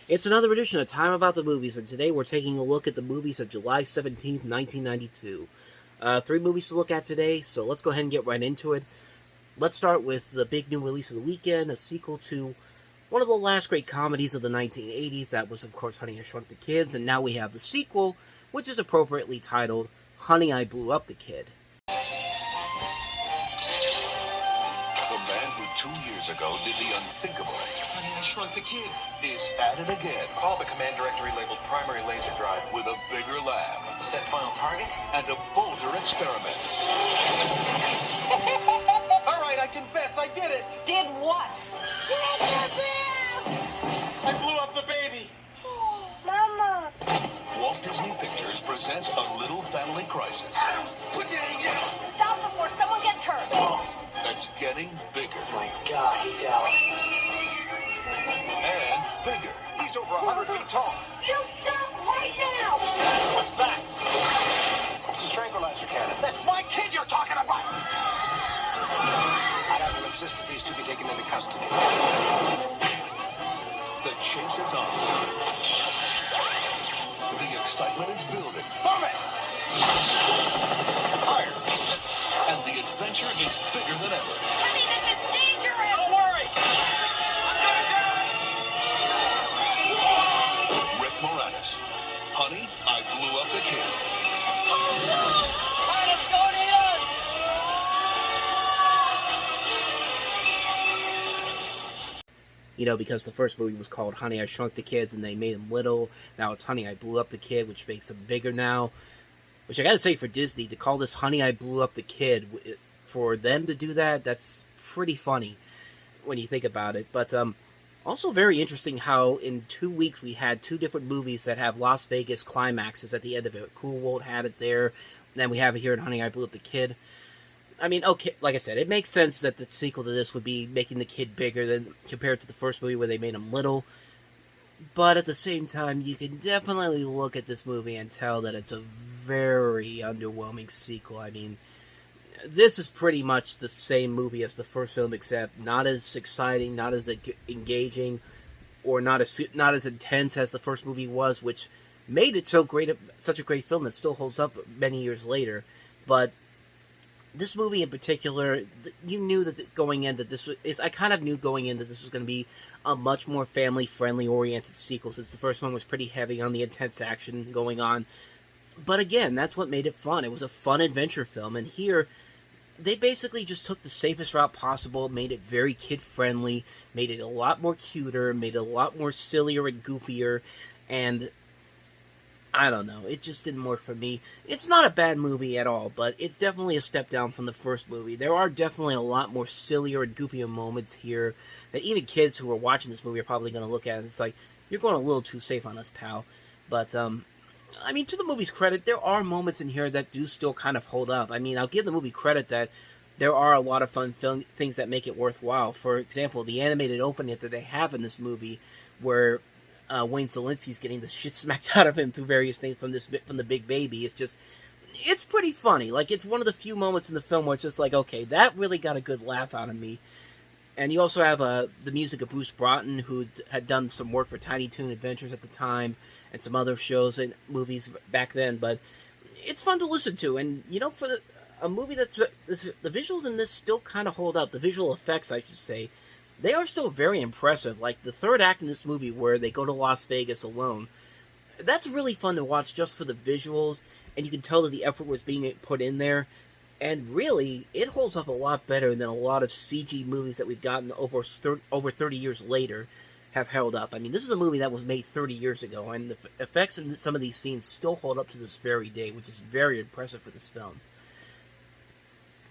It's another edition of Time About the Movies, and today we're taking a look at the movies of July 17th, 1992. Three movies to look at today, so let's go ahead and get right into it. Let's start with the big new release of the weekend, a sequel to one of the last great comedies of the 1980s. That was, of course, Honey, I Shrunk the Kids, and now we have the sequel, which is appropriately titled Honey, I Blew Up the Kid. The man who 2 years ago did the unthinkable Honey, I Shrunk the Kids is at it again. Call the command directory labeled primary laser drive. With a bigger lab Set final target. and a bolder experiment. All right, I confess, I did it. Did what? I blew up the baby. Mama. Walt Disney Pictures presents A Little Family Crisis Adam, put Daddy down. Stop before someone gets hurt. that's getting bigger My God, he's out. and bigger. He's over 100 feet tall. You stop right now! What's that? It's a tranquilizer cannon. That's my kid you're talking about. I'd have to insist that these two be taken into custody. The chase is on. The excitement is building. Move it! Higher. And the adventure is bigger than ever. Honey, this is dangerous! Don't worry. Rick Moranis. Honey, I Blew Up the Kid. You know, because the first movie was called Honey, I Shrunk the Kids, and they made him little. Now it's Honey, I Blew Up the Kid, which makes him bigger now. Which I gotta say, for Disney, to call this Honey, I Blew Up the Kid, for them to do that, that's pretty funny when you think about it. But also very interesting how in 2 weeks we had two different movies that have Las Vegas climaxes at the end of it. Cool World had it there, and then we have it here in Honey, I Blew Up the Kid. I mean, okay, like I said, it makes sense that the sequel to this would be making the kid bigger than compared to the first movie where they made him little. But at the same time, you can definitely look at this movie and tell that it's a very underwhelming sequel. I mean, this is pretty much the same movie as the first film, except not as exciting, not as engaging, or not as intense as the first movie was, which made it so great, such a great film that still holds up many years later. But this movie in particular, you knew that going in that this was, I kind of knew going in that this was going to be a much more family-friendly oriented sequel, since the first one was pretty heavy on the intense action going on. But again, that's what made it fun. It was a fun adventure film, and here, they basically just took the safest route possible, made it very kid-friendly, made it a lot more cuter, made it a lot more sillier and goofier, and I don't know, it just didn't work for me. It's not a bad movie at all, but it's definitely a step down from the first movie. There are definitely a lot more sillier and goofier moments here that even kids who are watching this movie are probably going to look at and it's like, you're going a little too safe on us, pal. But, I mean, to the movie's credit, there are moments in here that do still kind of hold up. I mean, I'll give the movie credit that there are a lot of fun things that make it worthwhile. For example, the animated opening that they have in this movie, where Wayne Szalinski's getting the shit smacked out of him through various things from the big baby. It's pretty funny. Like, it's one of the few moments in the film where it's just like, okay, that really got a good laugh out of me. And you also have the music of Bruce Broughton, who had done some work for Tiny Toon Adventures at the time, and some other shows and movies back then. But it's fun to listen to, and you know, for a movie the visuals in this still kind of hold up. The visual effects, I should say, they are still very impressive. Like the third act in this movie where they go to Las Vegas alone, that's really fun to watch just for the visuals, and you can tell that the effort was being put in there. And really, it holds up a lot better than a lot of CG movies that we've gotten over 30 years later have held up. I mean, this is a movie that was made 30 years ago, and the effects in some of these scenes still hold up to this very day, which is very impressive for this film.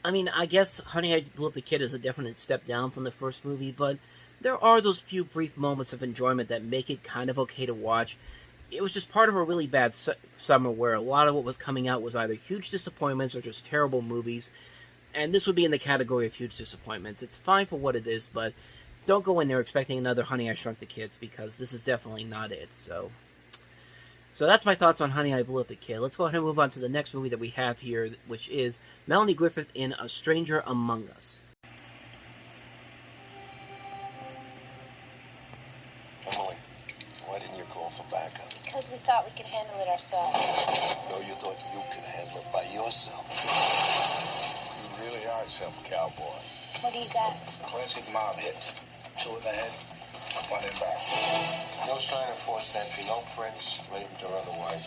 I mean, I guess Honey, I Blew Up the Kid is a definite step down from the first movie, but there are those few brief moments of enjoyment that make it kind of okay to watch. It was just part of a really bad summer where a lot of what was coming out was either huge disappointments or just terrible movies, and this would be in the category of huge disappointments. It's fine for what it is, but don't go in there expecting another Honey, I Shrunk the Kids, because this is definitely not it. So that's my thoughts on Honey, I Blew Up the Kid. Let's go ahead and move on to the next movie that we have here, which is Melanie Griffith in A Stranger Among Us. Emily, why did because we thought we could handle it ourselves. No, you thought you could handle it by yourself. You really are some cowboy. What do you got? Classic mob hit. 2 in the head, 1 in back. No sign of forced entry, no prints, latent or otherwise.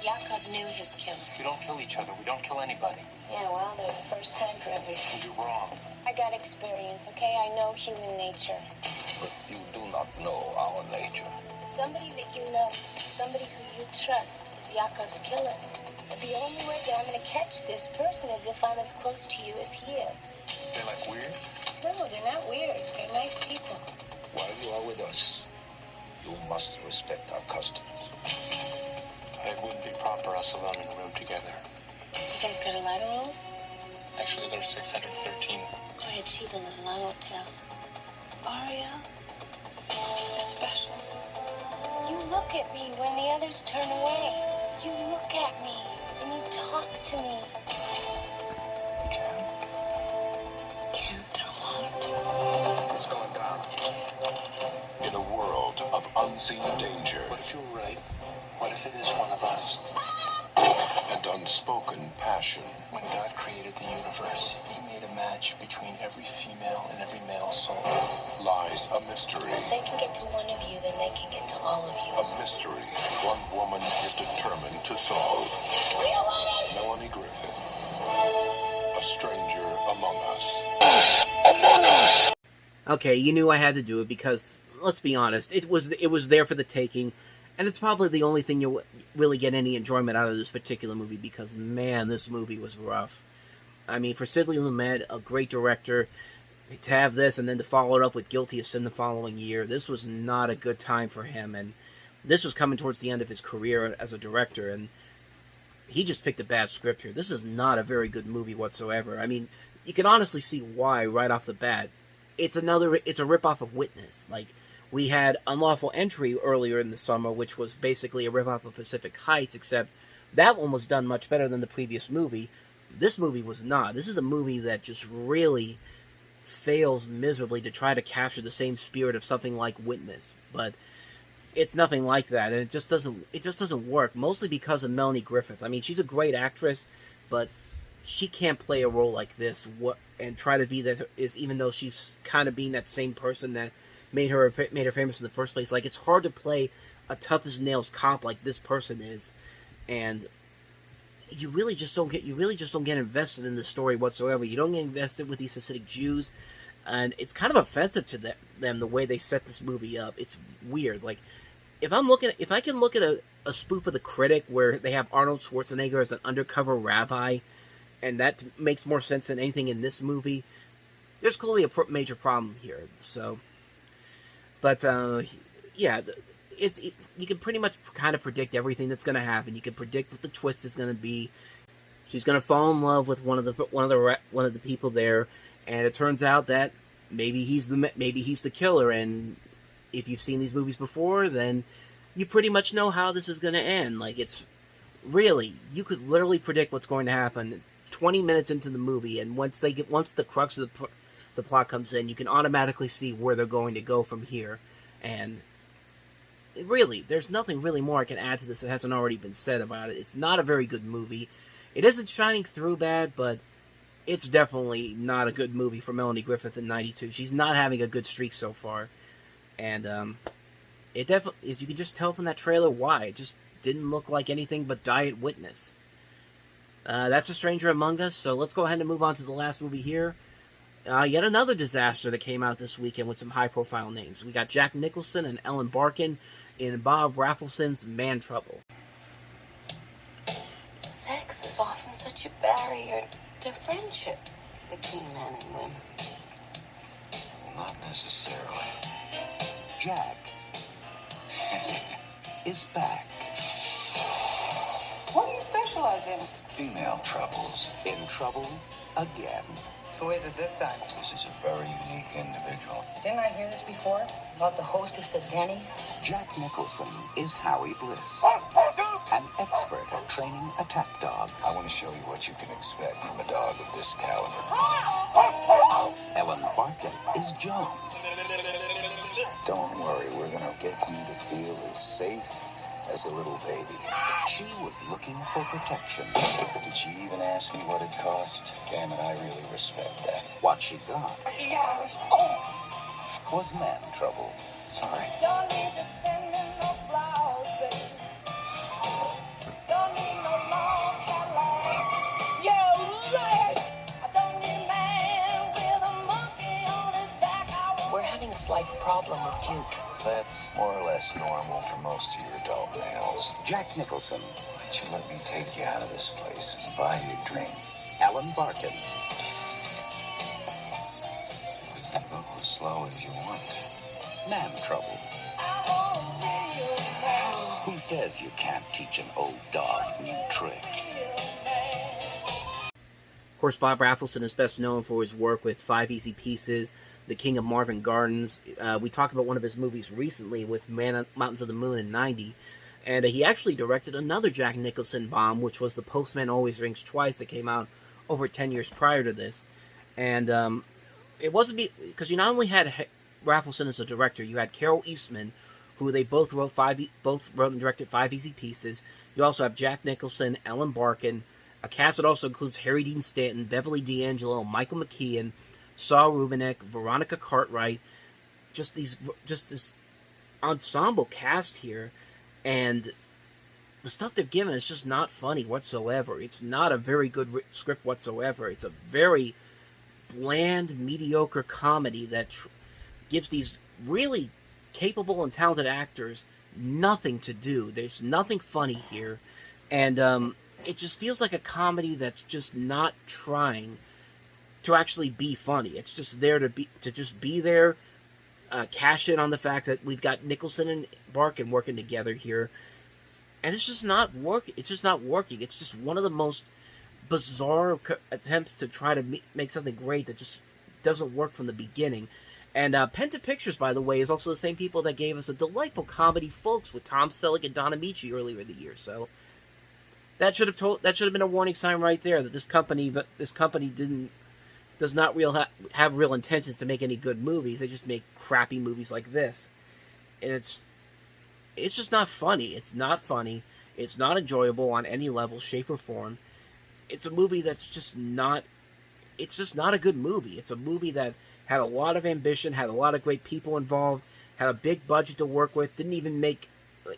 Yakov knew his killer. We don't kill each other. We don't kill anybody. Yeah, well, there's a first time for everything. You're wrong. I got experience, okay? I know human nature. But you do not know our nature. Somebody that you love, somebody who you trust, is Yakov's killer. But the only way that I'm going to catch this person is if I'm as close to you as he is. They're like weird? No, they're not weird. They're nice people. While you are with us, you must respect our customs. It wouldn't be proper us alone in a room together. You guys got a lot of rules? Actually, there's 613. Go ahead, cheat a little. I won't tell. Aria, you're special. You look at me when the others turn away. You look at me and you talk to me. Can't I won't. What's going down? In a world of unseen danger What if you're right? What if it is one of us? and unspoken passion, When God created the universe, He made a match between every female and every male soul. lies a mystery. If they can get to one of you, then they can get to all of you. A mystery one woman is determined to solve. We don't want it! Melanie Griffith, a stranger among us. Okay, you knew I had to do it because, let's be honest, it was there for the taking, and it's probably the only thing you'll really get any enjoyment out of this particular movie because, man, this movie was rough. I mean, for Sidney Lumet, a great director, to have this and then to follow it up with Guilty of Sin the following year, this was not a good time for him, and this was coming towards the end of his career as a director, and he just picked a bad script here. This is not a very good movie whatsoever. I mean, you can honestly see why right off the bat. It's a ripoff of Witness. Like, we had Unlawful Entry earlier in the summer, which was basically a ripoff of Pacific Heights, except that one was done much better than the previous movie. This movie was not. This is a movie that just really fails miserably to try to capture the same spirit of something like Witness, but it's nothing like that, and it just doesn't work, mostly because of Melanie Griffith. I mean, she's a great actress, but she can't play a role like this and try to be that, is even though she's kind of being that same person that made her famous in the first place. Like, it's hard to play a tough as nails cop like this person is, and you really just don't get invested in the story whatsoever. You don't get invested with these Hasidic Jews, and it's kind of offensive to them the way they set this movie up. It's weird. Like, if I can look at a spoof of The Critic where they have Arnold Schwarzenegger as an undercover rabbi, and that makes more sense than anything in this movie, there's clearly a major problem here. So, but yeah, you can pretty much kind of predict everything that's going to happen. You can predict what the twist is going to be. She's going to fall in love with one of the people there, and it turns out that maybe he's the killer. And if you've seen these movies before, then you pretty much know how this is going to end. Like, it's really, you could literally predict what's going to happen 20 minutes into the movie, and once the crux of the plot comes in, you can automatically see where they're going to go from here. And really, there's nothing really more I can add to this that hasn't already been said about it. It's not a very good movie. It isn't shining through bad, but it's definitely not a good movie for Melanie Griffith in '92. She's not having a good streak so far, and it definitely, as you can just tell from that trailer, why it just didn't look like anything but Diet Witness. That's A Stranger Among Us, so let's go ahead and move on to the last movie here. Yet another disaster that came out this weekend with some high-profile names. We got Jack Nicholson and Ellen Barkin in Bob Raffleson's Man Trouble. Sex is often such a barrier to friendship between men and women. Not necessarily. Jack is back. What do you specialize in? Female troubles. In trouble again. Who is it this time? This is a very unique individual. Didn't I hear this before? About the hostess at Denny's? Jack Nicholson is Howie Bliss, an expert at training attack dogs. I want to show you what you can expect from a dog of this caliber. Ellen Barkin is Joan. Don't worry, we're going to get you to feel as safe as a little baby. She was looking for protection. Did she even ask me what it cost? Damn it, I really respect that. What she got was man trouble. Sorry. Don't need to send me no flowers, baby. Don't need no long Cadillac. You're right. I don't need a man with a monkey on his back. We're having a slight problem with Duke. That's more or less normal for most of your adult males. Jack Nicholson, why don't you let me take you out of this place and buy you a drink? Alan Barkin. You can go as slow as you want. Man trouble. Who says you can't teach an old dog new tricks? Of course, Bob Rafelson is best known for his work with Five Easy Pieces, The King of Marvin Gardens. We talked about one of his movies recently with Mountains of the Moon in '90, and he actually directed another Jack Nicholson bomb, which was The Postman Always Rings Twice, that came out over 10 years prior to this. And it wasn't because you not only had Rafelson as a director, you had Carol Eastman, who they both wrote and directed Five Easy Pieces. You also have Jack Nicholson, Ellen Barkin, a cast that also includes Harry Dean Stanton, Beverly D'Angelo, Michael McKean, Saul Rubinek, Veronica Cartwright. Just this ensemble cast here, and the stuff they're given is just not funny whatsoever. It's not a very good script whatsoever. It's a very bland, mediocre comedy that gives these really capable and talented actors nothing to do. There's nothing funny here, and it just feels like a comedy that's just not trying to actually be funny. It's just there to be there, cash in on the fact that we've got Nicholson and Barkin working together here, and it's just not working. It's just not working. It's just one of the most bizarre attempts to try to make something great that just doesn't work from the beginning. And Penta Pictures, by the way, is also the same people that gave us a delightful comedy, Folks, with Tom Selleck and Don Amici earlier in the year. So that should have been a warning sign right there that this company does not have real intentions to make any good movies. They just make crappy movies like this, and it's just not funny. It's not funny. It's not enjoyable on any level, shape, or form. It's a movie that's just not. It's just not a good movie. It's a movie that had a lot of ambition, had a lot of great people involved, had a big budget to work with. Didn't even make. What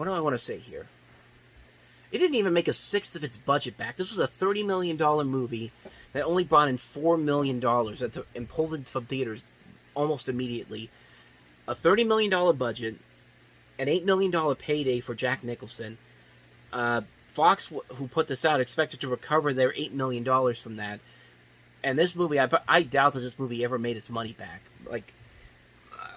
do I want to say here? It didn't even make a sixth of its budget back. This was a $30 million movie that only brought in $4 million and pulled it from theaters almost immediately. A $30 million budget, an $8 million payday for Jack Nicholson. Fox, who put this out, expected to recover their $8 million from that. And this movie, I doubt that this movie ever made its money back.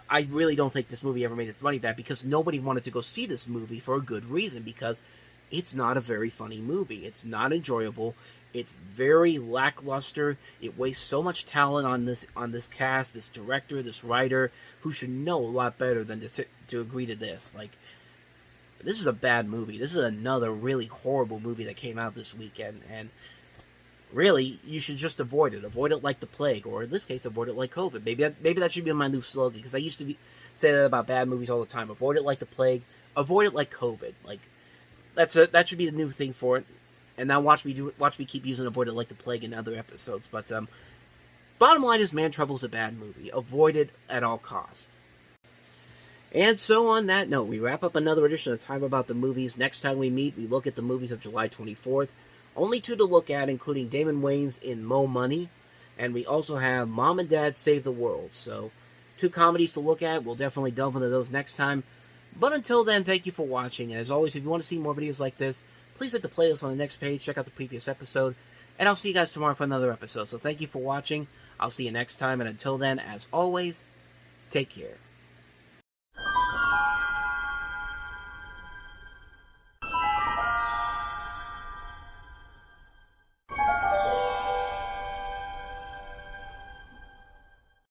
I really don't think this movie ever made its money back because nobody wanted to go see this movie for a good reason, because it's not a very funny movie. It's not enjoyable. It's very lackluster. It wastes so much talent on this cast, this director, this writer, who should know a lot better than to agree to this. This is a bad movie. This is another really horrible movie that came out this weekend, and really, you should just avoid it. Avoid it like the plague, or in this case, avoid it like COVID. Maybe that should be my new slogan, because I used to say that about bad movies all the time. Avoid it like the plague. Avoid it like COVID. That should be the new thing for it. And now watch me keep using avoid it like the plague in other episodes. But bottom line is, Man Trouble's a bad movie. Avoid it at all costs. And so on that note, we wrap up another edition of Time About the Movies. Next time we meet, we look at the movies of July 24th. Only two to look at, including Damon Wayans in Mo Money. And we also have Mom and Dad Save the World. So, two comedies to look at. We'll definitely delve into those next time. But until then, thank you for watching. And as always, if you want to see more videos like this, please hit the playlist on the next page. Check out the previous episode. And I'll see you guys tomorrow for another episode. So thank you for watching. I'll see you next time. And until then, as always, take care.